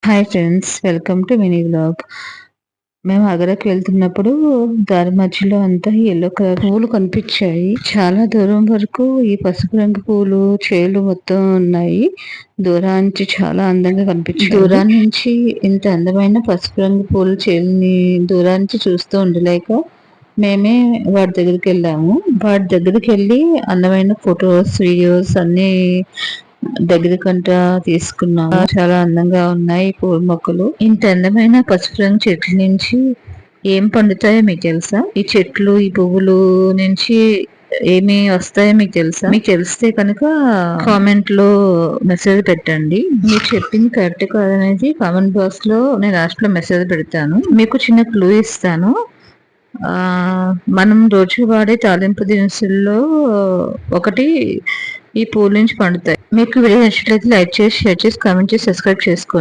Hi friends, welcome to mini vlog. మేము ఆగ్రాకి వెళ్తున్నప్పుడు దారి మధ్యలో అంతా ఎల్లో కలర్ పువ్వులు కనిపించాయి. చాలా దూరం వరకు ఈ పసుపు రంగు పూలు చేలు మొత్తం ఉన్నాయి. దూరానికి చాలా అందంగా కనిపించాయి. దూరాన్ని నుంచి ఇంత అందమైన పసుపు రంగు పూల చేలని దూరానికి చూస్తూ ఉండలేక మేమే వాటి దగ్గరికి వెళ్ళాము. వాటి దగ్గరికి వెళ్ళి అందమైన ఫొటోస్, వీడియోస్ అన్ని దగ్గరకంటా తీసుకున్నాము. చాలా అందంగా ఉన్నాయి పూల మొక్కలు. ఇంత అందమైన పసుపు రంగు చెట్ల నుంచి ఏం పండుతాయో మీకు తెలుసా? ఈ చెట్లు, ఈ పువ్వులు నుంచి ఏమి వస్తాయో మీకు తెలుసా? మీకు తెలిస్తే కనుక కామెంట్ లో మెసేజ్ పెట్టండి. మీరు చెప్పింది కరెక్ట్ కాదనేది కామెంట్ బాక్స్ లో నేను లాస్ట్ లో మెసేజ్ పెడతాను. మీకు చిన్న క్లూ ఇస్తాను. మనం రోజు వాడే తాలింపు దినుసుల్లో ఒకటి ఈ పూల నుంచి పండుతాయి. మీకు వీడియో నచ్చినట్లయితే లైక్ చేసి, షేర్ చేసి, కామెంట్ చేసి, సబ్స్క్రైబ్ చేసుకోండి.